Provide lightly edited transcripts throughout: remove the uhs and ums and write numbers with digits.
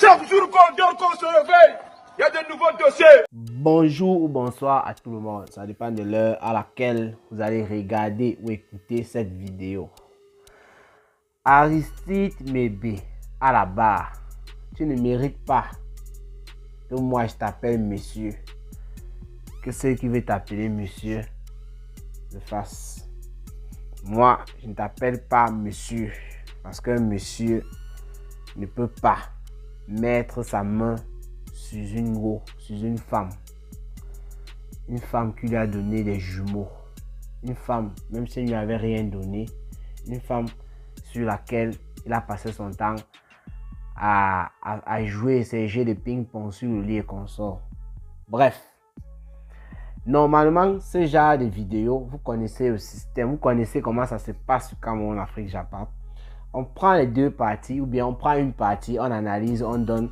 Chaque jour qu'on dort, qu'on se réveille, il y a de nouveaux dossiers. Bonjour ou bonsoir à tout le monde. Ça dépend de l'heure à laquelle vous allez regarder ou écouter cette vidéo. Aristide Mébé à la barre. Tu ne mérites pas que moi je t'appelle monsieur. Que ceux qui veulent t'appeler monsieur le fassent. Moi, je ne t'appelle pas monsieur. Parce qu'un monsieur ne peut pas mettre sa main sur une femme. Une femme qui lui a donné des jumeaux. Une femme, même si elle ne lui avait rien donné. Une femme sur laquelle il a passé son temps à jouer ses jeux de ping-pong sur le lit et consort. Bref. Normalement, ce genre de vidéos, vous connaissez le système, vous connaissez comment ça se passe au Cameroun, Afrique, Japon. On prend les deux parties ou bien on prend une partie, on analyse, on donne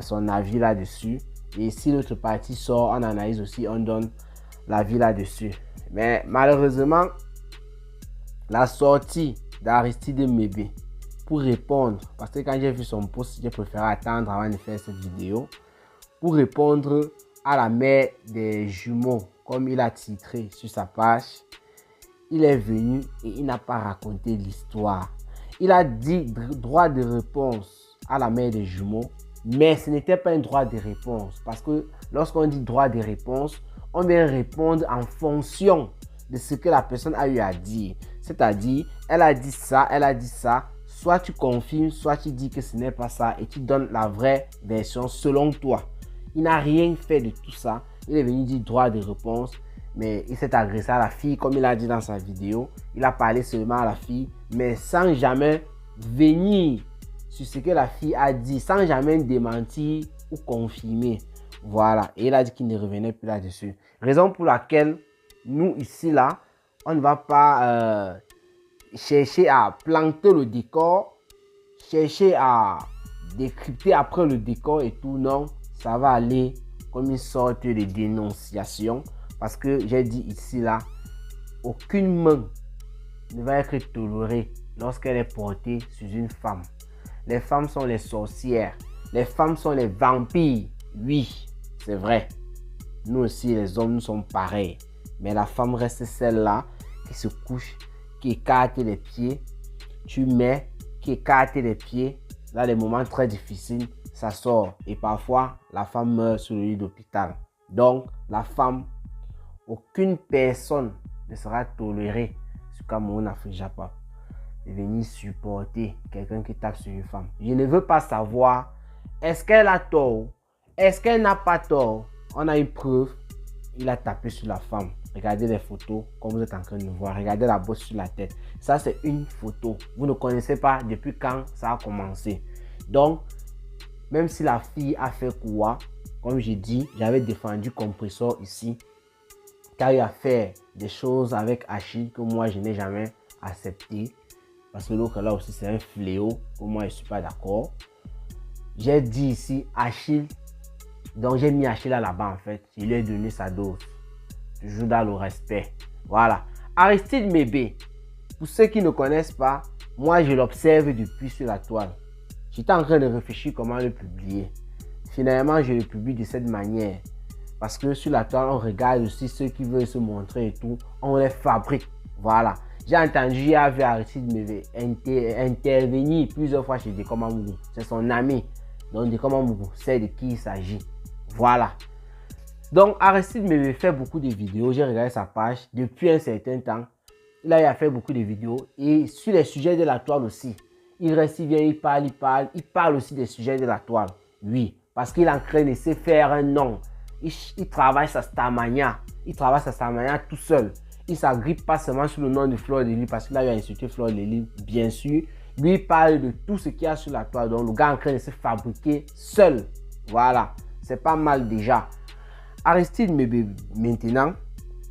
son avis là-dessus. Et si l'autre partie sort, on analyse aussi, on donne l'avis là-dessus. Mais malheureusement, la sortie d'Aristide Mébé pour répondre, parce que quand j'ai vu son post, j'ai préféré attendre avant de faire cette vidéo, pour répondre à la mère des jumeaux, comme il a titré sur sa page, il est venu et il n'a pas raconté l'histoire. Il a dit droit de réponse à la mère des jumeaux, mais ce n'était pas un droit de réponse. Parce que lorsqu'on dit droit de réponse, on vient répondre en fonction de ce que la personne a eu à dire. C'est-à-dire, elle a dit ça, elle a dit ça. Soit tu confirmes, soit tu dis que ce n'est pas ça et tu donnes la vraie version selon toi. Il n'a rien fait de tout ça. Il est venu dire droit de réponse, mais il s'est agressé à la fille comme il a dit dans sa vidéo. Il a parlé seulement à la fille, mais sans jamais venir sur ce que la fille a dit, sans jamais démentir ou confirmer. Voilà, et il a dit qu'il ne revenait plus là-dessus. Raison pour laquelle nous ici là, on ne va pas chercher à planter le décor, chercher à décrypter après le décor et tout, non. Ça va aller comme une sorte de dénonciation. Parce que j'ai dit ici là, aucune main ne va être tolérée lorsqu'elle est portée sur une femme. Les femmes sont les sorcières. Les femmes sont les vampires. Oui, c'est vrai. Nous aussi, les hommes, nous sommes pareils. Mais la femme reste celle-là qui se couche, qui écarte les pieds. Tu mets, qui écarte les pieds. Là, les moments très difficiles, ça sort. Et parfois, la femme meurt sur le lit d'hôpital. Donc, la femme, aucune personne ne sera tolérée sur Cameroun, Afrique, Japon, de venir supporter quelqu'un qui tape sur une femme. Je ne veux pas savoir, est-ce qu'elle a tort? Est-ce qu'elle n'a pas tort? On a une preuve, il a tapé sur la femme. Regardez les photos, comme vous êtes en train de voir. Regardez la bosse sur la tête. Ça, c'est une photo. Vous ne connaissez pas depuis quand ça a commencé. Donc, même si la fille a fait quoi, comme j'ai dit, j'avais défendu Compressor ici, car il a fait des choses avec Achille que moi, je n'ai jamais accepté. Parce que l'autre là aussi, c'est un fléau. Pour moi, je ne suis pas d'accord. J'ai dit ici Achille. Donc, j'ai mis Achille là-bas en fait. Je lui ai donné sa dose. Toujours dans le respect. Voilà. Aristide Mébé. Pour ceux qui ne connaissent pas, moi, je l'observe depuis sur la toile. J'étais en train de réfléchir comment le publier. Finalement, je le publie de cette manière. Parce que sur la toile, on regarde aussi ceux qui veulent se montrer et tout. On les fabrique. Voilà. J'ai entendu, il y avait Aristide Mébé intervenir plusieurs fois chez Dekoma Mougou. C'est son ami. Donc Dekoma Mougou sait de qui il s'agit. Voilà. Donc Aristide Mébé fait beaucoup de vidéos. J'ai regardé sa page depuis un certain temps. Il a fait beaucoup de vidéos. Et sur les sujets de la toile aussi. Il reste, il vient, il parle. Il parle aussi des sujets de la toile. Oui. Parce qu'il est en train de se faire un nom. Il travaille sa stamania. Il travaille sa stamania tout seul. Il ne s'agrippe pas seulement sur le nom de Fleur de Lys parce qu'il a eu à insulter Fleur de Lys, bien sûr. Lui, il parle de tout ce qu'il y a sur la toile. Donc, le gars est en train de se fabriquer seul. Voilà. C'est pas mal déjà. Aristide Mébé, maintenant,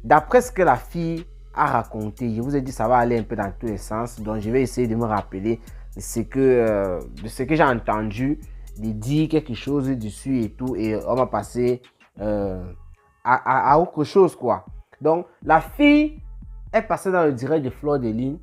d'après ce que la fille a raconté, je vous ai dit ça va aller un peu dans tous les sens. Donc, je vais essayer de me rappeler de ce que j'ai entendu, de dire quelque chose dessus et tout. Et on va passer à autre chose, quoi. Donc, la fille est passée dans le direct de Fleur de Lys.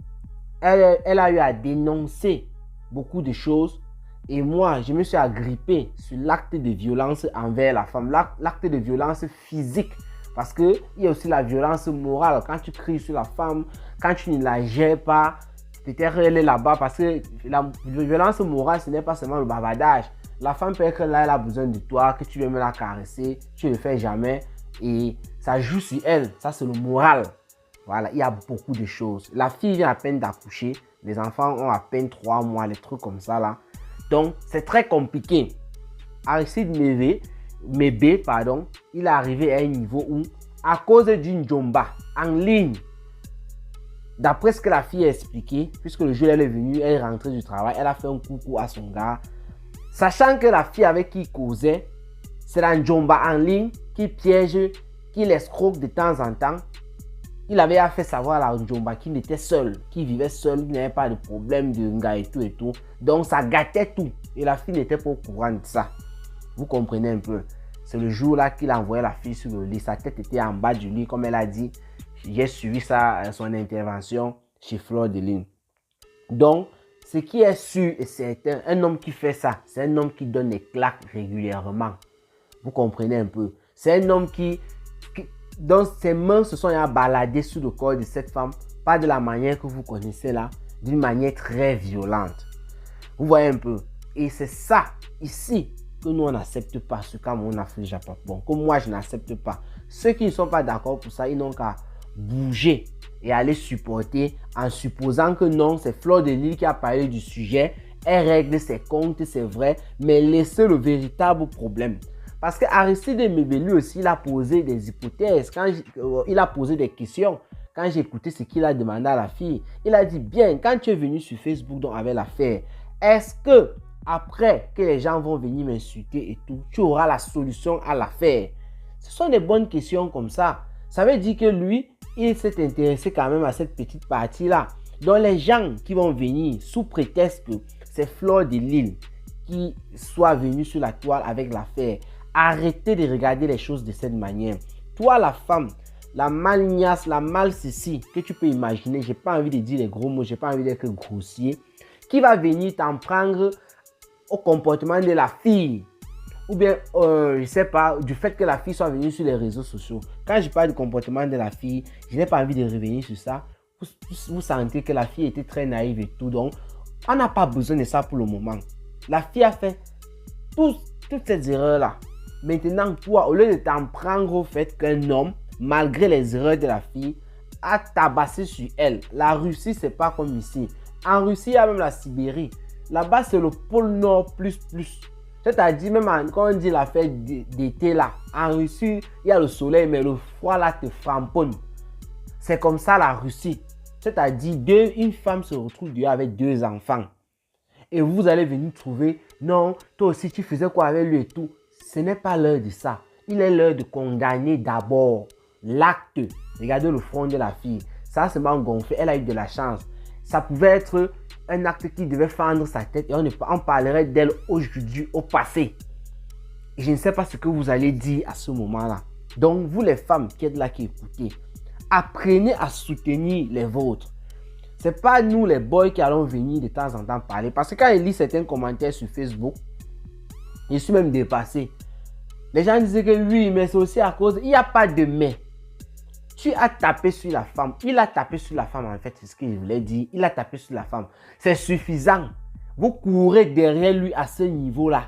Elle a eu à dénoncer beaucoup de choses Et moi, je me suis agrippé sur l'acte de violence envers la femme, l'acte de violence physique. Parce qu'il y a aussi la violence morale. Quand tu cries sur la femme, quand tu ne la gères pas, peut-être elle est là-bas. Parce que la violence morale, ce n'est pas seulement le bavardage. La femme peut être là, elle a besoin de toi, que tu veux me la caresser, tu ne le fais jamais. Et ça joue sur elle. Ça, c'est le moral. Voilà, il y a beaucoup de choses. La fille vient à peine d'accoucher. Les enfants ont à peine 3 mois, les trucs comme ça là. Donc, c'est très compliqué. Aristide Mebe, il est arrivé à un niveau où, à cause d'une jomba en ligne, d'après ce que la fille a expliqué, puisque le jour elle est venue, elle est rentrée du travail, elle a fait un coucou à son gars, sachant que la fille avec qui il causait, c'est la jomba en ligne qui piège, qui l'escroque de temps en temps. Il avait fait savoir à la jomba qu'il était seul, qu'il vivait seul, qu'il n'avait pas de problème de nga et tout. Donc ça gâtait tout. Et la fille n'était pas au courant de ça. Vous comprenez un peu. C'est le jour-là qu'il a envoyé la fille sur le lit. Sa tête était en bas du lit, comme elle a dit. J'ai suivi son intervention chez Fleur de Lune. Donc, ce qui est sûr et certain, un homme qui fait ça, c'est un homme qui donne des claques régulièrement. Vous comprenez un peu. C'est un homme qui donc ses mains se sont baladées sur le corps de cette femme, pas de la manière que vous connaissez là, d'une manière très violente. Vous voyez un peu. Et c'est ça, ici, que nous on n'accepte pas, ce Cameroun, Afrique, Japon, que moi je n'accepte pas. Ceux qui ne sont pas d'accord pour ça, ils n'ont qu'à bouger et aller supporter en supposant que non, c'est Fleur de Lille qui a parlé du sujet, elle règle ses comptes, c'est vrai, mais laissez le véritable problème. Parce que Aristide Mebe, lui aussi, il a posé des hypothèses, il a posé des questions. Quand j'ai écouté ce qu'il a demandé à la fille, il a dit, bien, quand tu es venu sur Facebook donc avec l'affaire, est-ce que après que les gens vont venir m'insulter et tout, tu auras la solution à l'affaire? Ce sont des bonnes questions comme ça. Ça veut dire que lui, il s'est intéressé quand même à cette petite partie-là. Donc les gens qui vont venir sous prétexte que c'est Fleur de Lille qui soit venu sur la toile avec l'affaire, arrêtez de regarder les choses de cette manière. Toi, la femme, la malgnasse, la malcécie que tu peux imaginer, j'ai pas envie de dire les gros mots, j'ai pas envie d'être grossier, qui va venir t'en prendre au comportement de la fille. Ou bien, je sais pas, du fait que la fille soit venue sur les réseaux sociaux. Quand je parle du comportement de la fille, je n'ai pas envie de revenir sur ça. Vous sentez que la fille était très naïve et tout. Donc, on n'a pas besoin de ça pour le moment. La fille a fait toutes ces erreurs-là. Maintenant, toi, au lieu de t'en prendre au fait qu'un homme, malgré les erreurs de la fille, a tabassé sur elle. La Russie, c'est pas comme ici. En Russie, il y a même la Sibérie. Là-bas, c'est le pôle Nord plus. C'est-à-dire, même quand on dit la fête d'été là, en Russie, il y a le soleil, mais le froid là te framponne. C'est comme ça la Russie. C'est-à-dire, une femme se retrouve dehors avec 2 enfants. Et vous allez venir trouver, non, toi aussi tu faisais quoi avec lui et tout. Ce n'est pas l'heure de ça. Il est l'heure de condamner d'abord l'acte. Regardez le front de la fille. Ça c'est mal gonflé. Elle a eu de la chance. Ça pouvait être un acte qui devait fendre sa tête et on parlerait d'elle aujourd'hui, au passé. Et je ne sais pas ce que vous allez dire à ce moment-là. Donc, vous les femmes qui êtes là, qui écoutez, apprenez à soutenir les vôtres. Ce n'est pas nous les boys qui allons venir de temps en temps parler. Parce que quand je lis certains commentaires sur Facebook, je suis même dépassé. Les gens disaient que oui, mais c'est aussi à cause... Il n'y a pas de mais. Tu as tapé sur la femme. Il a tapé sur la femme, en fait, c'est ce qu'il voulait dire. Il a tapé sur la femme. C'est suffisant. Vous courez derrière lui à ce niveau-là.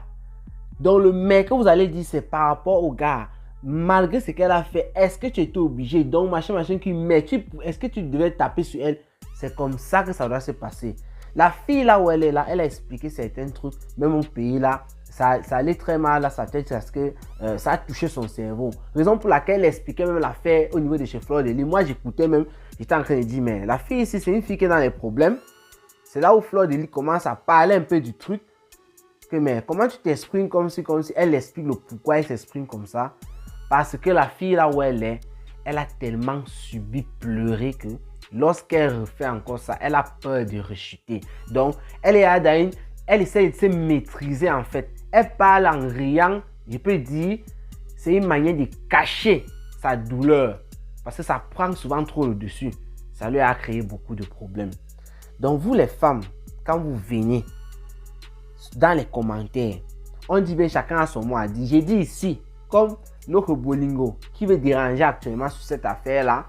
Donc, le mais que vous allez dire, c'est par rapport au gars. Malgré ce qu'elle a fait, est-ce que tu étais obligé? Donc, machin, qui met. Est-ce que tu devais taper sur elle? C'est comme ça que ça doit se passer. La fille, là où elle est là, elle a expliqué certains trucs. Même au pays, là, ça allait très mal à sa tête parce que ça a touché son cerveau. Raison pour laquelle elle expliquait même l'affaire au niveau de chez Fleur de Lille. Moi, j'écoutais même, j'étais en train de dire, mais la fille ici, c'est une fille qui est dans les problèmes. C'est là où Fleur de Lille commence à parler un peu du truc. Que, mais comment tu t'exprimes comme si elle explique le pourquoi elle s'exprime comme ça. Parce que la fille, là où elle est, elle a tellement subi pleurer que lorsqu'elle refait encore ça, elle a peur de rechuter. Donc, elle essaie de se maîtriser en fait. Elle parle en riant, je peux dire, c'est une manière de cacher sa douleur. Parce que ça prend souvent trop le dessus. Ça lui a créé beaucoup de problèmes. Donc vous les femmes, quand vous venez dans les commentaires. On dit bien chacun a son mot à dire. J'ai dit ici, comme notre Bolingo qui veut déranger actuellement sur cette affaire-là,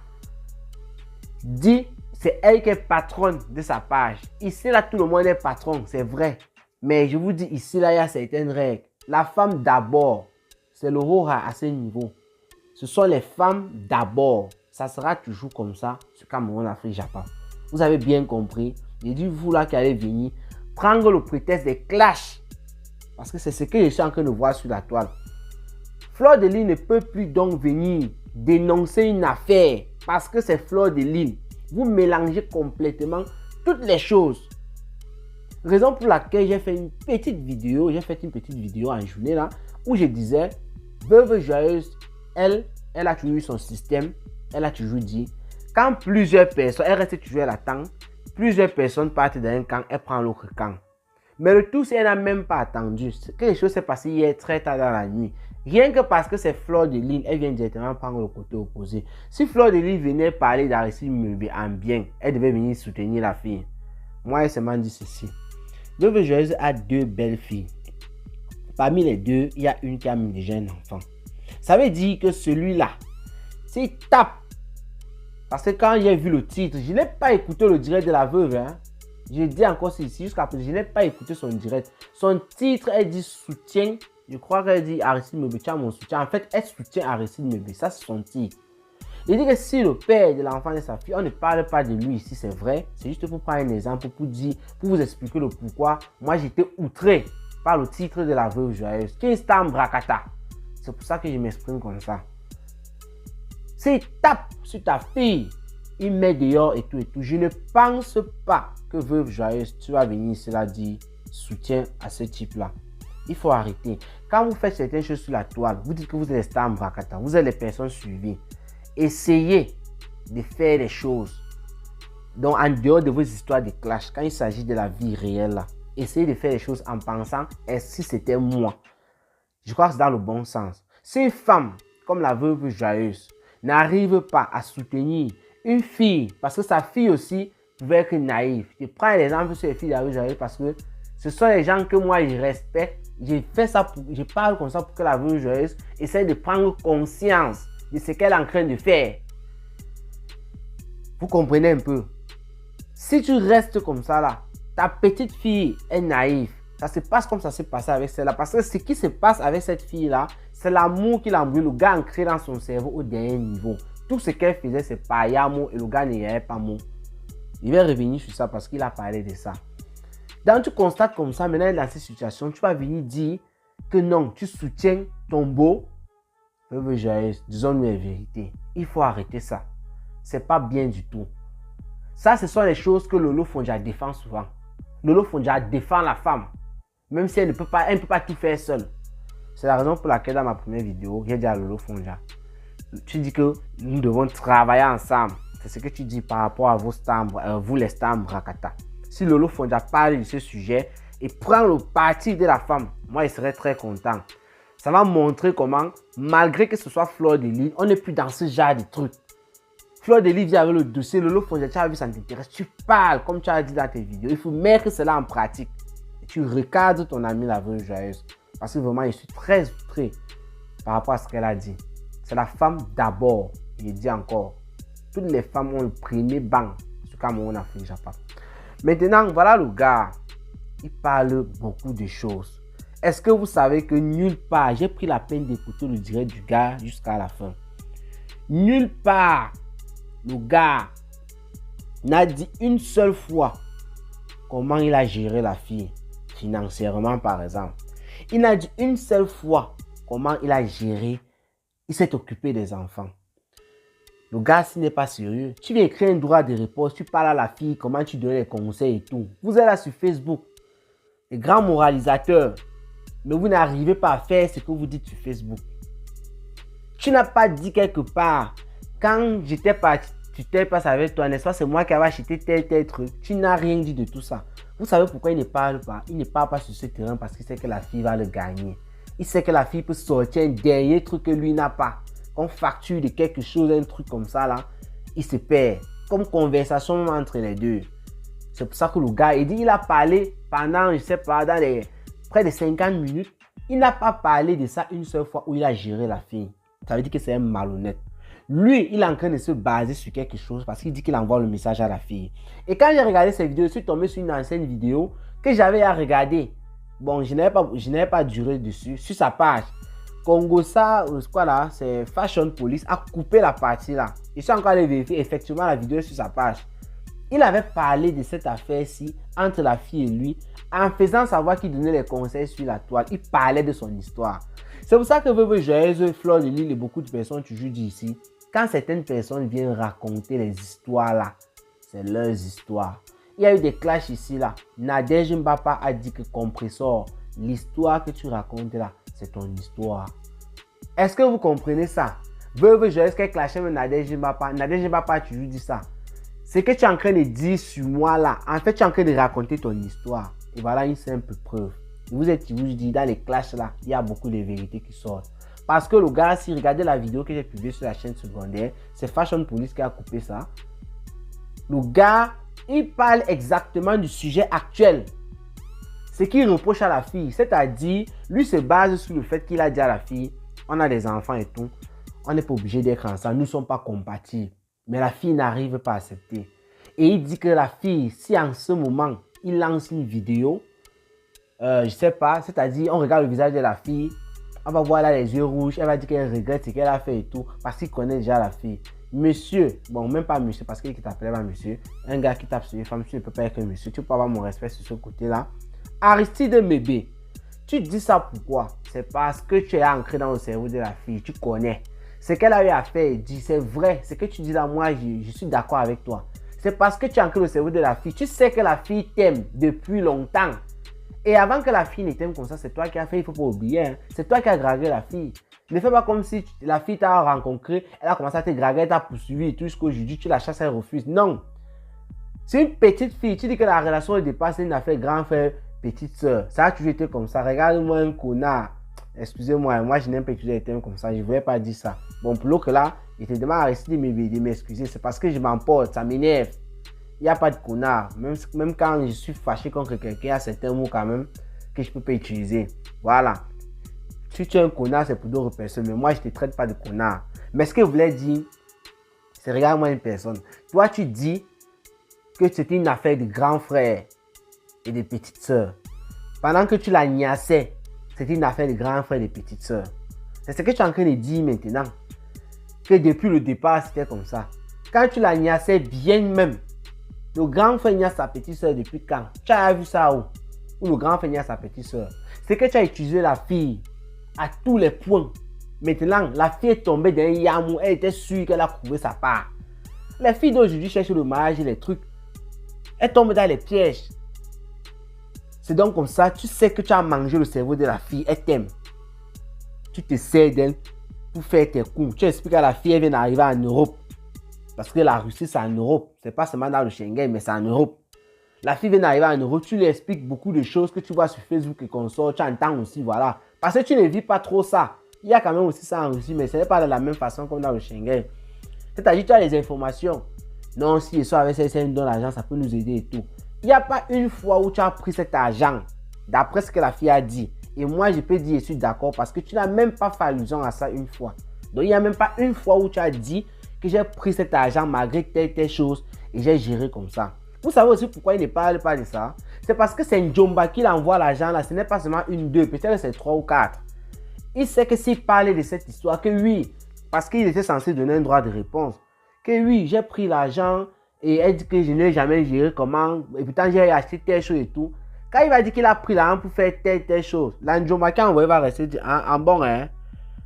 dit c'est elle qui est patronne de sa page. Ici, là, tout le monde est patron, c'est vrai. Mais je vous dis, ici, là, il y a certaines règles. La femme d'abord, c'est le rôle à ce niveau. Ce sont les femmes d'abord. Ça sera toujours comme ça sur Cameroun, Afrique, Japon. Vous avez bien compris. J'ai dit, vous là qui allez venir, prendre le prétexte des clashs. Parce que c'est ce que je suis en train de voir sur la toile. Fleur de Lys ne peut plus donc venir dénoncer une affaire parce que c'est Fleur de Lys. Vous mélangez complètement toutes les choses. Raison pour laquelle j'ai fait une petite vidéo, en journée là, où je disais, Veuve Joyeuse, elle a toujours eu son système, elle a toujours dit, quand plusieurs personnes, elle reste toujours à l'attente, plusieurs personnes partent dans un camp, elle prend l'autre camp. Mais le tout, elle n'a même pas attendu. Quelque chose s'est passé hier très tard dans la nuit. Rien que parce que c'est Fleur de Lys, elle vient directement prendre le côté opposé. Si Fleur de Lys venait parler d'Aristide Meubé en bien, elle devait venir soutenir la fille. Moi, elle m'a dit ceci. Veuve Joyeuse a 2 belles filles. Parmi les 2, il y a une qui a mis déjà un enfant. Ça veut dire que celui-là, s'il tape, parce que quand j'ai vu le titre, je n'ai pas écouté le direct de la veuve. Je dis encore ici, jusqu'à présent, je n'ai pas écouté son direct. Son titre, elle dit soutien. Je crois qu'elle dit Aristide Meubé, tu as mon soutien. En fait, elle soutient Aristide Meubé. Ça, c'est son titre. Il dit que si le père de l'enfant est sa fille, on ne parle pas de lui ici, c'est vrai. C'est juste pour prendre un exemple, pour vous expliquer le pourquoi. Moi, j'étais outré par le titre de la Veuve Joyeuse. Kingstam Brakata. C'est pour ça que je m'exprime comme ça. S'il tape sur ta fille, il met dehors et tout. Je ne pense pas que Veuve Joyeuse, tu vas venir cela dire soutien à ce type-là. Il faut arrêter. Quand vous faites certaines choses sur la toile, vous dites que vous êtes les stars Brakata, vous êtes les personnes suivies. Essayez de faire les choses. Donc, en dehors de vos histoires de clash, quand il s'agit de la vie réelle, là, essayez de faire les choses en pensant, est-ce que c'était moi? Je crois que c'est dans le bon sens. Si une femme, comme la Veuve Joyeuse, n'arrive pas à soutenir une fille, parce que sa fille aussi pouvait être naïve. Je prends l'exemple sur les filles de la Veuve Joyeuse parce que ce sont les gens que moi je respecte. Je parle comme ça pour que la Veuve Joyeuse essaie de prendre conscience de ce qu'elle est en train de faire. Vous comprenez un peu? Si tu restes comme ça là, ta petite fille est naïve. Ça se passe comme ça s'est passé avec celle-là. Parce que ce qui se passe avec cette fille-là, c'est l'amour qui l'a embrouillé. Le gars ancré dans son cerveau au dernier niveau. Tout ce qu'elle faisait, c'est pas Yamo et le gars n'y avait pas mot. Il va revenir sur ça parce qu'il a parlé de ça. Donc tu constates comme ça, maintenant dans cette situation, tu vas venir dire que non, tu soutiens ton beau. Veuve Joyeuse, disons-nous la vérité. Il faut arrêter ça. C'est pas bien du tout. Ça, ce sont les choses que Lolo Fonja défend souvent. Lolo Fonja défend la femme. Même si elle ne peut pas tout faire seule. C'est la raison pour laquelle dans ma première vidéo, j'ai dit à Lolo Fonja, tu dis que nous devons travailler ensemble. C'est ce que tu dis par rapport à vos stars, vous les stars Brakata. Si Lolo Fonja parle de ce sujet et prend le parti de la femme, moi, je serais très content. Ça va montrer comment, malgré que ce soit Fleur de Lys, on n'est plus dans ce genre de trucs. Fleur de Lys vient avec le dossier, Lolo Fonja, tu as vu, ça t'intéresse. Tu parles comme tu as dit dans tes vidéos. Il faut mettre cela en pratique. Et tu recadres ton ami la Veuve Joyeuse. Parce que vraiment, je suis très outré par rapport à ce qu'elle a dit. C'est la femme d'abord. Je dis encore, toutes les femmes ont le premier banc sur Cameroun, Afrique, Japon. Maintenant, voilà le gars. Il parle beaucoup de choses. Est-ce que vous savez que nulle part, j'ai pris la peine d'écouter le direct du gars jusqu'à la fin. Nulle part, le gars n'a dit une seule fois comment il a géré la fille, financièrement par exemple. Il n'a dit une seule fois comment il a géré, il s'est occupé des enfants. Le gars, s'il n'est pas sérieux, tu viens écrire un droit de réponse, tu parles à la fille, comment tu donnes les conseils et tout. Vous êtes là sur Facebook, les grands moralisateurs. Mais vous n'arrivez pas à faire ce que vous dites sur Facebook. Tu n'as pas dit quelque part, quand j'étais parti, tu t'es passé avec toi, n'est-ce pas, c'est moi qui avais acheté tel truc. Tu n'as rien dit de tout ça. Vous savez pourquoi il ne parle pas? Il ne parle pas sur ce terrain parce qu'il sait que la fille va le gagner. Il sait que la fille peut sortir un dernier truc que lui n'a pas. On facture de quelque chose, un truc comme ça là, il se perd. Comme conversation entre les deux. C'est pour ça que le gars, il dit, il a parlé pendant, je sais pas, dans près de 50 minutes, il n'a pas parlé de ça une seule fois où il a géré la fille. Ça veut dire que c'est un malhonnête. Lui, il est en train de se baser sur quelque chose parce qu'il dit qu'il envoie le message à la fille. Et quand j'ai regardé cette vidéo, je suis tombé sur une ancienne vidéo que j'avais à regarder. Bon, je n'avais pas duré dessus, sur sa page. Congosa, quoi là, c'est Fashion Police, a coupé la partie là. Je suis encore allé vérifier effectivement la vidéo sur sa page. Il avait parlé de cette affaire-ci entre la fille et lui en faisant savoir qu'il donnait les conseils sur la toile. Il parlait de son histoire. C'est pour ça que Veuve Joyeuse, Fleur de Lille et beaucoup de personnes toujours disent ici, quand certaines personnes viennent raconter les histoires là, c'est leurs histoires. Il y a eu des clashs ici là. Nadège Mbapa a dit que Compressor, l'histoire que tu racontes là, c'est ton histoire. Est-ce que vous comprenez ça? Veuve Joyeuse qui a clashé avec Nadège Mbapa. Nadège Mbapa a toujours dit ça. Ce que tu es en train de dire sur moi là, en fait tu es en train de raconter ton histoire. Et voilà une simple preuve. Je vous dis, dans les clashs là, il y a beaucoup de vérités qui sortent. Parce que le gars, si regardez la vidéo que j'ai publiée sur la chaîne secondaire, c'est Fashion Police qui a coupé ça. Le gars, il parle exactement du sujet actuel. Ce qu'il reproche à la fille, c'est-à-dire, lui se base sur le fait qu'il a dit à la fille, on a des enfants et tout, on n'est pas obligé d'être ensemble, nous ne sommes pas compatibles. Mais la fille n'arrive pas à accepter. Et il dit que la fille, si en ce moment, il lance une vidéo, je ne sais pas, c'est-à-dire, on regarde le visage de la fille, on va voir là les yeux rouges, elle va dire qu'elle regrette ce qu'elle a fait et tout, parce qu'il connaît déjà la fille. Monsieur, bon, même pas monsieur, parce qu'il t'appelait pas monsieur, un gars qui tape sur une femme, tu ne peux pas être monsieur, tu peux avoir mon respect sur ce côté-là. Aristide Mébé, tu dis ça pourquoi? C'est parce que tu es ancré dans le cerveau de la fille, tu connais. Ce qu'elle a eu à faire, dit, c'est vrai, ce que tu dis là, moi, je suis d'accord avec toi. C'est parce que tu es ancré dans le cerveau de la fille, tu sais que la fille t'aime depuis longtemps. Et avant que la fille ne t'aime comme ça, c'est toi qui as fait, il ne faut pas oublier. Hein. C'est toi qui as dragué la fille. Ne fais pas comme si la fille t'a rencontré, elle a commencé à te draguer, elle t'a poursuivi et tout jusqu'aujourd'hui, tu la chasses, elle refuse. Non. C'est une petite fille. Tu dis que la relation de départ, c'est une affaire grand frère, petite soeur. Ça a toujours été comme ça. Regarde-moi un connard. Excusez-moi, moi je n'aime pas utiliser les termes comme ça. Je ne voulais pas dire ça. Bon, pour l'autre là, il te demande à rester de m'excuser. C'est parce que je m'emporte, ça m'énerve. Il n'y a pas de connard. Même quand je suis fâché contre quelqu'un, il y a certains mots quand même que je ne peux pas utiliser. Voilà. Si tu es un connard, c'est pour d'autres personnes. Mais moi, je ne te traite pas de connard. Mais ce que je voulais dire, c'est regarde-moi une personne. Toi, tu dis que c'était une affaire de grands frères et de petites sœurs. Pendant que tu la niassais, c'était une affaire de grands frères et de petites sœurs. C'est ce que tu es en train de dire maintenant. Que depuis le départ, c'était comme ça. Quand tu la niassais bien même, le grand frère niasse sa petite soeur depuis quand? Tu as vu ça où? Où le grand frère niasse sa petite soeur. C'est que tu as utilisé la fille à tous les points. Maintenant, la fille est tombée dans un yamou. Elle était sûre qu'elle a trouvé sa part. Les filles d'aujourd'hui cherchent le mariage et les trucs. Elles tombent dans les pièges. C'est donc comme ça, tu sais que tu as mangé le cerveau de la fille. Elle t'aime. Tu te sers d'elle pour faire tes coups. Tu expliques à la fille, elle vient d'arriver en Europe. Parce que la Russie, c'est en Europe. C'est pas seulement dans le Schengen, mais c'est en Europe. La fille vient d'arriver en Europe. Tu lui expliques beaucoup de choses que tu vois sur Facebook et consorts. Tu entends aussi, voilà. Parce que tu ne vis pas trop ça. Il y a quand même aussi ça en Russie, mais ce n'est pas de la même façon comme dans le Schengen. C'est-à-dire, tu as les informations. Non, si ils sont avec ça, nous donne l'argent, ça peut nous aider et tout. Il n'y a pas une fois où tu as pris cet argent, d'après ce que la fille a dit. Et moi, je peux dire, je suis d'accord, parce que tu n'as même pas fait allusion à ça une fois. Donc, il n'y a même pas une fois où tu as dit que j'ai pris cet argent malgré telle chose et j'ai géré comme ça. Vous savez aussi pourquoi il ne parle pas de ça? C'est parce que c'est Njomba qui envoie l'argent là. Ce n'est pas seulement une, deux, peut-être c'est 3 ou 4. Il sait que s'il parlait de cette histoire, que oui, parce qu'il était censé donner un droit de réponse, que oui, j'ai pris l'argent et elle dit que je n'ai jamais géré comment, et pourtant j'ai acheté telle chose et tout. Quand il va dire qu'il a pris l'argent pour faire telle chose, la Njomba qui a envoyé va rester en bon, hein.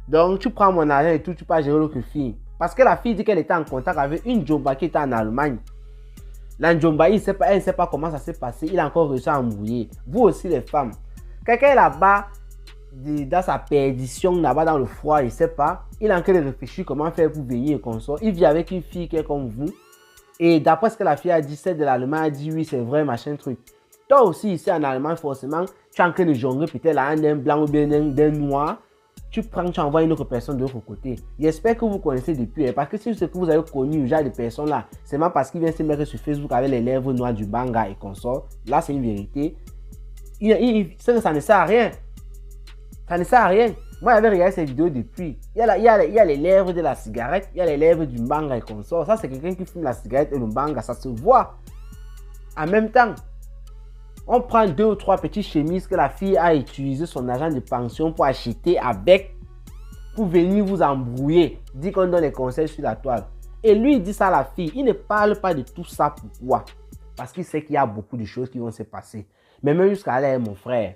Donc tu prends mon argent et tout, tu peux gérer l'autre fille. Parce que la fille dit qu'elle était en contact avec une Njomba qui était en Allemagne. La Njomba, elle ne sait pas comment ça s'est passé. Il a encore réussi à embrouiller. Vous aussi les femmes. Quelqu'un est là-bas, dans sa perdition, là-bas dans le froid, il ne sait pas. Il est en train de réfléchir comment faire pour venir et consort. Il vit avec une fille qui est comme vous. Et d'après ce que la fille a dit, celle de l'Allemagne a dit oui, c'est vrai, machin truc. Toi aussi, ici en Allemagne, forcément, tu es en train de jongler peut-être là, d'un blanc ou bien d'un noir. Tu prends, tu envoies une autre personne de l'autre côté. J'espère que vous connaissez depuis. Parce que si ce que vous avez connu, genre de personnes là, c'est même parce qu'il vient se mettre sur Facebook avec les lèvres noires du banga et consort. Là, c'est une vérité. Ça ne sert à rien. Ça ne sert à rien. Moi, j'avais regardé ces vidéos depuis. Il y a les lèvres de la cigarette, il y a les lèvres du mbanga et consort. Ça, c'est quelqu'un qui fume la cigarette et le mbanga. Ça se voit. En même temps, on prend 2 ou 3 petites chemises que la fille a utilisé son agent de pension pour acheter avec, pour venir vous embrouiller. Dit qu'on donne des conseils sur la toile. Et lui, il dit ça à la fille. Il ne parle pas de tout ça. Pourquoi? Parce qu'il sait qu'il y a beaucoup de choses qui vont se passer. Mais même jusqu'à là, mon frère,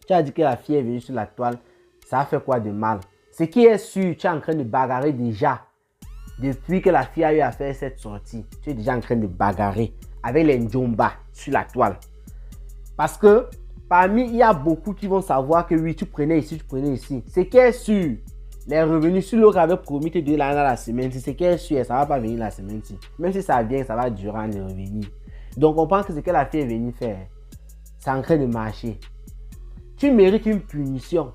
tu as dit que la fille est venue sur la toile. Ça a fait quoi de mal? Ce qui est sûr, tu es en train de bagarrer déjà. Depuis que la fille a eu à faire cette sortie, tu es déjà en train de bagarrer avec les Njomba sur la toile. Parce que parmi, il y a beaucoup qui vont savoir que oui, tu prenais ici, tu prenais ici. Ce qui est sûr, les revenus sur l'autre avait promis de l'année dans la semaine. Ce qui est sûr, ça ne va pas venir la semaine-ci. Même si ça vient, ça va durer les revenus. Donc on pense que ce que la fille est venue faire, c'est en train de marcher. Tu mérites une punition.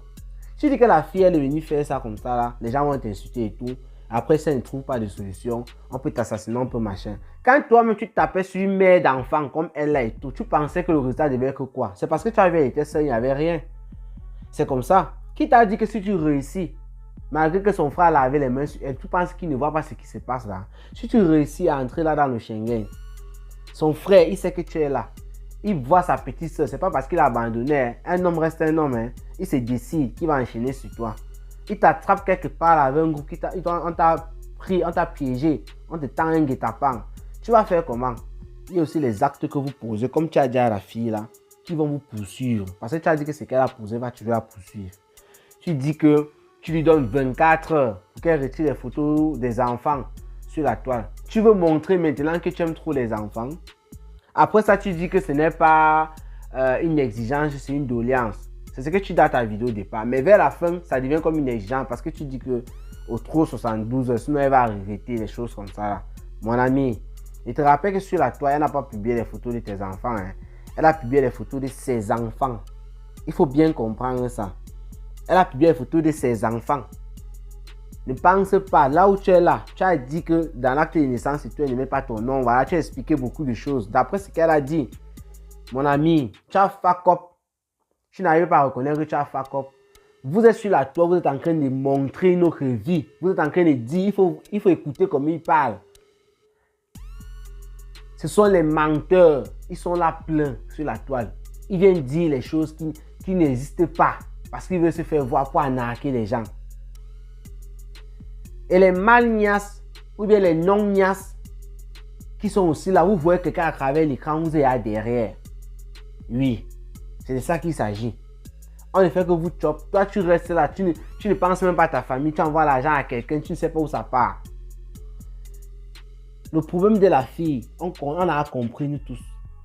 Si tu dis que la fille elle est venue faire ça comme ça, là, les gens vont t'insulter et tout. Après, ça ne trouve pas de solution. On peut t'assassiner, on peut machin. Quand toi-même tu tapais sur une mère d'enfant comme elle là et tout, tu pensais que le résultat devait être quoi? C'est parce que tu avais été seul, il n'y avait rien. C'est comme ça. Qui t'a dit que si tu réussis, malgré que son frère lavait les mains sur elle, tu penses qu'il ne voit pas ce qui se passe là? Si tu réussis à entrer là dans le Schengen, son frère, il sait que tu es là. Il voit sa petite soeur, c'est pas parce qu'il a abandonné. Un homme reste un homme. Hein. Il se décide qu'il va enchaîner sur toi. Il t'attrape quelque part avec un groupe, on t'a pris, on t'a piégé, on te tend un guet-apens. Tu vas faire comment? Il y a aussi les actes que vous posez, comme tu as dit à la fille là, qui vont vous poursuivre. Parce que tu as dit que ce qu'elle a posé va toujours la poursuivre. Tu dis que tu lui donnes 24 heures pour qu'elle retire les photos des enfants sur la toile. Tu veux montrer maintenant que tu aimes trop les enfants. Après ça, tu dis que ce n'est pas une exigence, c'est une doléance. C'est ce que tu dis dans ta vidéo au départ. Mais vers la fin, ça devient comme une exigence parce que tu dis que au trop 72, sinon elle va regretter les choses comme ça. Là. Mon ami, je te rappelle que sur la toile, elle n'a pas publié les photos de tes enfants. Hein. Elle a publié les photos de ses enfants. Il faut bien comprendre ça. Elle a publié les photos de ses enfants. Ne pense pas, là où tu es là, tu as dit que dans l'acte de naissance, si tu ne mets pas ton nom, voilà, tu as expliqué beaucoup de choses. D'après ce qu'elle a dit, mon ami, tu as fuck up. Tu n'arrives pas à reconnaître que tu as fuck up. Vous êtes sur la toile, vous êtes en train de montrer une autre vie. Vous êtes en train de dire, il faut écouter comme il parle. Ce sont les menteurs, ils sont là pleins sur la toile. Ils viennent dire les choses qui n'existent pas parce qu'ils veulent se faire voir pour arnaquer les gens. Et les malnias ou bien les non-nias qui sont aussi là, vous voyez quelqu'un à travers l'écran, vous êtes derrière. Oui, c'est de ça qu'il s'agit. On ne fait que vous chop. Toi, tu restes là, tu ne penses même pas à ta famille, tu envoies l'argent à quelqu'un, tu ne sais pas où ça part. Le problème de la fille, on a compris nous tous.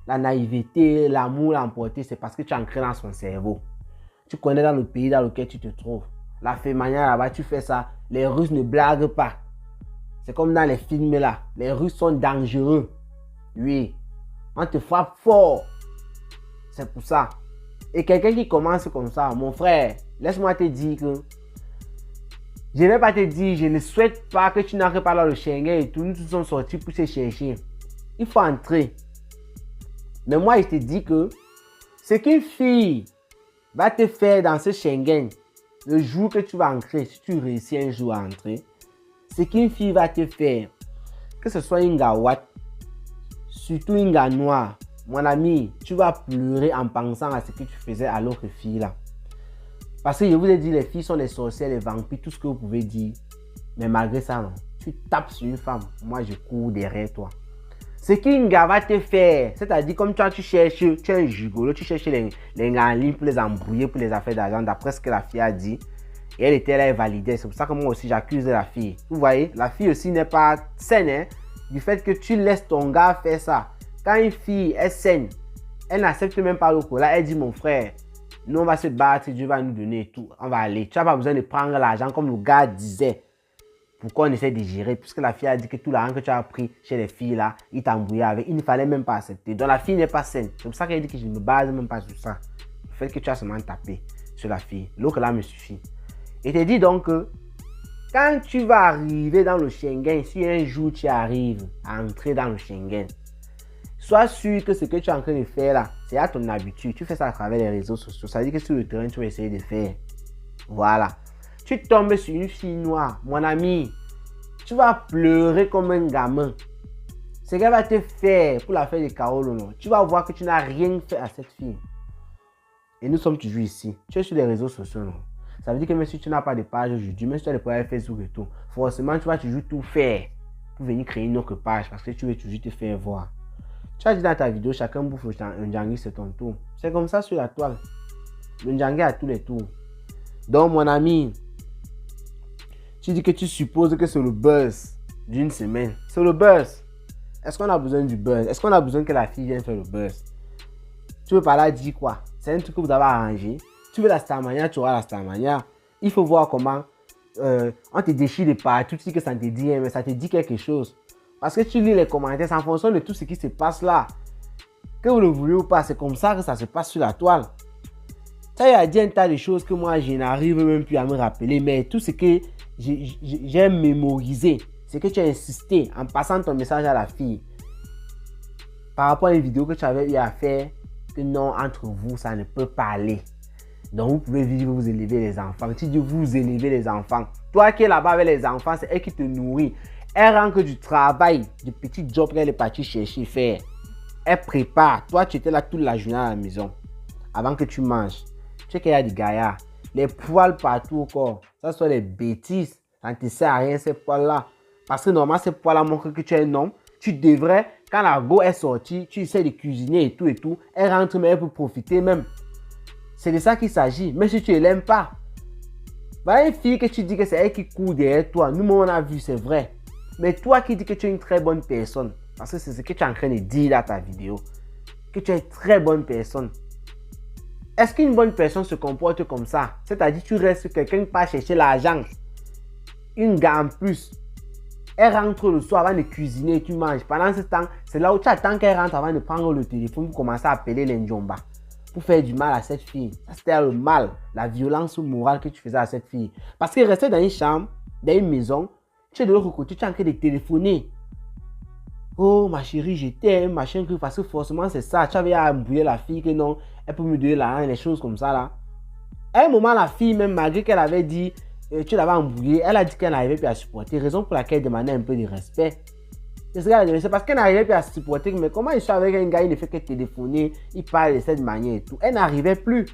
La naïveté, l'amour, l'emporter, c'est parce que tu es ancré dans son cerveau. Tu connais dans le pays dans lequel tu te trouves. La fémanière là-bas, tu fais ça. Les Russes ne blaguent pas. C'est comme dans les films là. Les Russes sont dangereux. Oui. On te frappe fort. C'est pour ça. Et quelqu'un qui commence comme ça, mon frère, laisse-moi te dire que je ne vais pas te dire, je ne souhaite pas que tu n'entres pas dans le Schengen et tout. Nous tous sommes sortis pour se chercher. Il faut entrer. Mais moi, je te dis que ce qu'une fille va te faire dans ce Schengen, le jour que tu vas entrer, si tu réussis un jour à entrer, ce qu'une fille va te faire, que ce soit une gawat, surtout une gars noire, mon ami, tu vas pleurer en pensant à ce que tu faisais à l'autre fille là. Parce que je vous ai dit, les filles sont les sorcières, les vampires, tout ce que vous pouvez dire. Mais malgré ça, non, tu tapes sur une femme, moi je cours derrière toi. Ce qu'une gars va te faire, c'est-à-dire comme toi tu cherches, tu es un gigolo, tu cherches les gars en ligne pour les embrouiller pour les affaires d'argent, d'après ce que la fille a dit. Et elle était là, elle validait. C'est pour ça que moi aussi j'accuse la fille. Vous voyez, la fille aussi n'est pas saine, hein, du fait que tu laisses ton gars faire ça. Quand une fille est saine, elle n'accepte même pas le coup. Là, elle dit mon frère, nous on va se battre, Dieu va nous donner tout, on va aller. Tu n'as pas besoin de prendre l'argent comme le gars disait. Pourquoi on essaie de gérer? Puisque la fille a dit que tout l'argent que tu as pris chez les filles là, il t'embrouillait avec. Il ne fallait même pas accepter. Donc la fille n'est pas saine. C'est pour ça qu'elle dit que je ne me base même pas sur ça. Le fait que tu as seulement tapé sur la fille. L'autre là me suffit. Et te dit donc que quand tu vas arriver dans le Schengen, si un jour tu arrives à entrer dans le Schengen, Sois sûr que ce que tu es en train de faire là, c'est à ton habitude. Tu fais ça à travers les réseaux sociaux. Ça veut dire que sur le terrain, tu vas essayer de faire. Voilà. Tu tombes sur une fille noire, mon ami. Tu vas pleurer comme un gamin. Ce qu'elle va te faire pour la faire de Carole, non. Tu vas voir que tu n'as rien fait à cette fille. Et nous sommes toujours ici. Tu es sur les réseaux sociaux, non. Ça veut dire que même si tu n'as pas de page aujourd'hui, même si tu as des pages Facebook et tout, forcément tu vas toujours tout faire pour venir créer une autre page parce que tu veux toujours te faire voir. Tu as dit dans ta vidéo, chacun bouffe un Njangui, c'est ton tour. C'est comme ça sur la toile. Le Njangui a tous les tours. Donc mon ami, tu dis que tu supposes que c'est le buzz d'une semaine. C'est le buzz. Est-ce qu'on a besoin du buzz? Est-ce qu'on a besoin que la fille vienne faire le buzz? Tu veux par là dire quoi? C'est un truc que vous avez arrangé. Tu veux la Starmania, tu auras la Starmania. Il faut voir comment on te déchire de partout. Tu dis que ça te dit, mais ça te dit quelque chose. Parce que tu lis les commentaires, c'est en fonction de tout ce qui se passe là. Que vous le voulez ou pas, c'est comme ça que ça se passe sur la toile. Ça, il y a dit un tas de choses que moi, je n'arrive même plus à me rappeler. Mais tout ce que j'ai mémorisé, c'est que tu as insisté en passant ton message à la fille. Par rapport à une vidéo que tu avais eu à faire, que non, entre vous, ça ne peut pas aller. Donc, vous pouvez vivre, vous élever les enfants. Tu dis, vous élevez les enfants. Toi qui es là-bas avec les enfants, c'est elle qui te nourrit. Elle rentre du travail, du petit job qu'elle est partie chercher faire. Elle prépare. Toi, tu étais là toute la journée à la maison. Avant que tu manges. Tu sais qu'il y a des gaillards. Les poils partout au corps. Ça sont les bêtises. Ça ne te sert à rien, ces poils-là. Parce que normalement, ces poils-là montrent que tu es un homme. Tu devrais, quand la go est sortie, tu essaies de cuisiner et tout. Elle rentre même pour profiter même. C'est de ça qu'il s'agit. Même si tu ne l'aimes pas. Voilà une fille que tu dis que c'est elle qui court derrière toi. Nous, on a vu, c'est vrai. Mais toi qui dis que tu es une très bonne personne, parce que c'est ce que tu es en train de dire dans ta vidéo, que tu es une très bonne personne. Est-ce qu'une bonne personne se comporte comme ça? C'est-à-dire tu restes quelqu'un qui part chercher l'argent. Une gars en plus. Elle rentre le soir avant de cuisiner et tu manges. Pendant ce temps, c'est là où tu attends qu'elle rentre avant de prendre le téléphone pour commencer à appeler les Njomba. Pour faire du mal à cette fille. Ça, c'était le mal, la violence morale que tu faisais à cette fille. Parce qu'elle restait dans une chambre, dans une maison. Tu es de l'autre côté, tu es en train de téléphoner. Oh ma chérie, je t'aime, machin, parce que forcément c'est ça. Tu avais à embrouiller la fille que non, elle peut me donner l'argent, les choses comme ça là. À un moment, la fille, même malgré qu'elle avait dit, tu l'avais embrouillée, elle a dit qu'elle n'arrivait plus à supporter. Raison pour laquelle elle demandait un peu de respect. C'est parce qu'elle n'arrivait plus à supporter. Mais comment il soit avec un gars, il ne fait que téléphoner, il parle de cette manière et tout. Elle n'arrivait plus.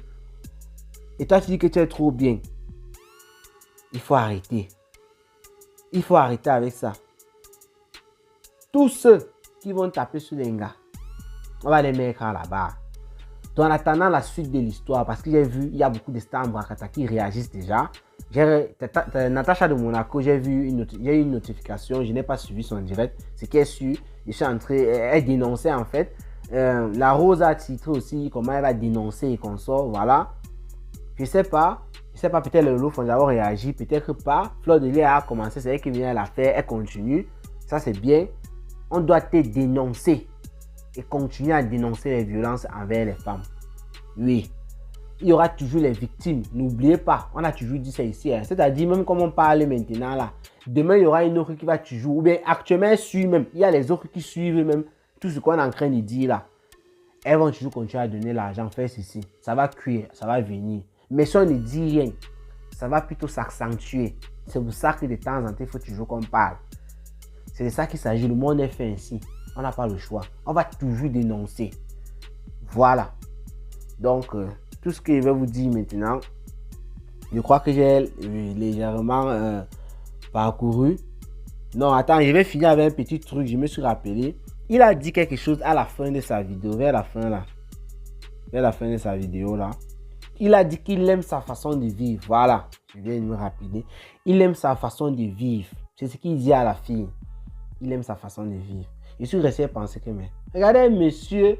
Et toi, tu dis que tu es trop bien. Il faut arrêter. Il faut arrêter avec ça. Tous ceux qui vont taper sur les gars, on va les mettre à la barre. Donc en attendant la suite de l'histoire, parce que j'ai vu, il y a beaucoup de stars en Brakata qui réagissent déjà. Natacha de Monaco, j'ai eu une notification, je n'ai pas suivi son direct. Ce qui est sûr, je suis entré, elle dénonçait en fait. La Rose a titré aussi comment elle va dénoncer et qu'on sort, voilà. Je sais pas, peut-être le lot vont avoir réagi, peut-être pas. Fleur de Lys a commencé, c'est elle qui vient à la faire, elle continue. Ça c'est bien. On doit te dénoncer et continuer à dénoncer les violences envers les femmes. Oui, il y aura toujours les victimes. N'oubliez pas, on a toujours dit ça ici. Hein. C'est-à-dire, même comme on parle maintenant là, demain il y aura une autre qui va toujours, ou bien actuellement elle suit même. Il y a les autres qui suivent même tout ce qu'on est en train de dire là. Elles vont toujours continuer à donner l'argent, faire ceci. Ça va cuire, ça va venir. Mais si on ne dit rien, ça va plutôt s'accentuer. C'est pour ça que de temps en temps, il faut toujours qu'on parle. C'est de ça qu'il s'agit. Le monde est fait ainsi. On n'a pas le choix. On va toujours dénoncer. Voilà. Donc, tout ce que je vais vous dire maintenant, je crois que j'ai légèrement parcouru. Non, attends, je vais finir avec un petit truc. Je me suis rappelé. Il a dit quelque chose à la fin de sa vidéo. Vers la fin là. Vers la fin de sa vidéo là. Il a dit qu'il aime sa façon de vivre. Voilà. Je viens de me rappeler. Il aime sa façon de vivre. C'est ce qu'il dit à la fille. Il aime sa façon de vivre. Je suis resté à penser que, mais regardez un monsieur,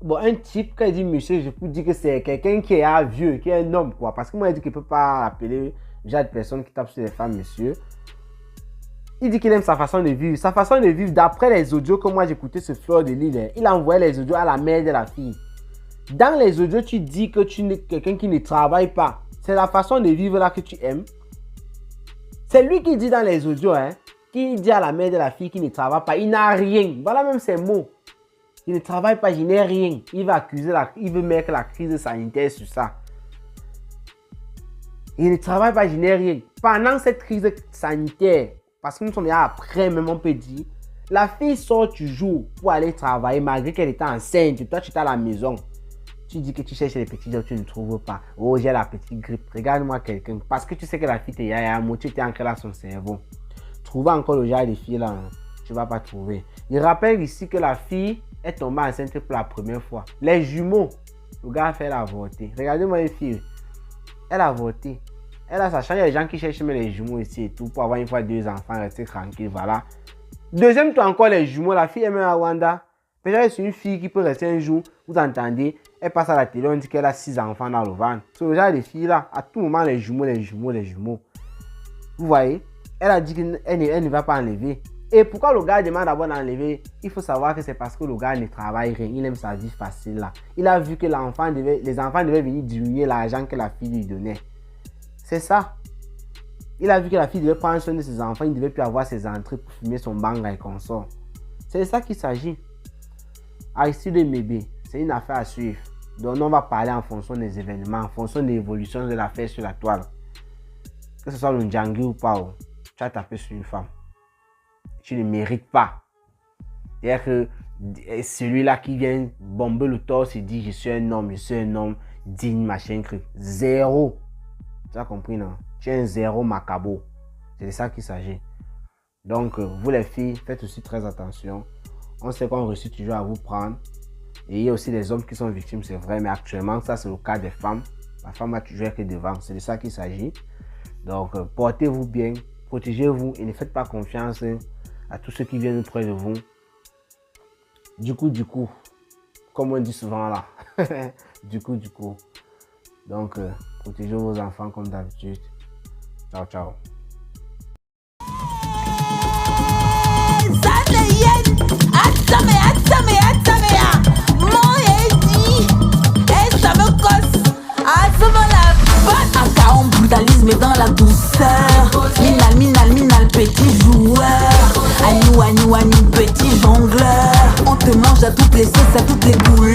bon, un type, quand il dit monsieur, je peux dire que c'est quelqu'un qui est un vieux, qui est un homme, quoi. Parce que moi, il dit qu'il ne peut pas appeler déjà de personnes qui tapent sur les femmes, monsieur. Il dit qu'il aime sa façon de vivre. Sa façon de vivre, d'après les audios que moi j'écoutais ce Fleur de Lys, il a envoyé les audios à la mère de la fille. Dans les audios, tu dis que tu es quelqu'un qui ne travaille pas. C'est la façon de vivre là que tu aimes. C'est lui qui dit dans les audios, hein. Qui dit à la mère de la fille qui ne travaille pas, il n'a rien. Voilà même ses mots. Il ne travaille pas, je n'ai rien. Il va accuser il veut mettre la crise sanitaire sur ça. Il ne travaille pas, je n'ai rien. Pendant cette crise sanitaire, parce que nous sommes là après, même on peut dire, la fille sort toujours pour aller travailler malgré qu'elle était enceinte. Toi, tu es à la maison. Tu dis que tu cherches les petits jobs, tu ne trouves pas. Oh, j'ai la petite grippe. Regarde-moi quelqu'un. Parce que tu sais que la fille, il y a un mot, tu t'es ancré dans son cerveau. Trouver encore le genre de filles là, hein, tu ne vas pas trouver. Il rappelle ici que la fille est tombée enceinte pour la première fois. Les jumeaux, le gars a fait l'avorter. Regardez-moi les filles. Elle a avorté. Elle a sa chance. Il y a des gens qui cherchent même les jumeaux ici et tout pour avoir une fois 2 enfants, rester tranquille. Voilà. Deuxième tour encore les jumeaux. La fille est même à Rwanda. Peut-être c'est une fille qui peut rester un jour. Vous entendez, elle passe à la télé, on dit qu'elle a 6 enfants dans le ventre. C'est le genre de filles là. À tout moment, les jumeaux, les jumeaux, les jumeaux. Vous voyez, elle a dit qu'elle ne va pas enlever. Et pourquoi le gars demande d'abord d'enlever? Il faut savoir que c'est parce que le gars ne travaille rien. Il aime sa vie facile là. Il a vu que les enfants devaient venir diminuer l'argent que la fille lui donnait. C'est ça. Il a vu que la fille devait prendre soin de ses enfants. Il ne devait plus avoir ses entrées pour fumer son banga et consort. C'est de ça qu'il s'agit. Aristide Mébé, c'est une affaire à suivre. Donc on va parler en fonction des événements, en fonction de l'évolution de l'affaire sur la toile. Que ce soit le Ndjangu ou pas, tu as tapé sur une femme. Tu ne mérites pas. C'est-à-dire que celui-là qui vient bomber le torse, il dit je suis un homme digne, machin, truc. Zéro. Tu as compris, non? Tu es un zéro macabo. C'est de ça qu'il s'agit. Donc, vous les filles, faites aussi très attention. On sait qu'on réussit toujours à vous prendre. Et il y a aussi des hommes qui sont victimes, c'est vrai. Mais actuellement, ça c'est le cas des femmes. La femme a toujours été devant. C'est de ça qu'il s'agit. Donc, portez-vous bien. Protégez-vous et ne faites pas confiance à tous ceux qui viennent près de vous. Du coup, comme on dit souvent là. du coup. Donc, protégez vos enfants comme d'habitude. Ciao, ciao. On brutalisme dans la douceur. Minal, petit joueur. Agnou, petit jongleur. On te mange à toutes les sauces, à toutes les couleurs.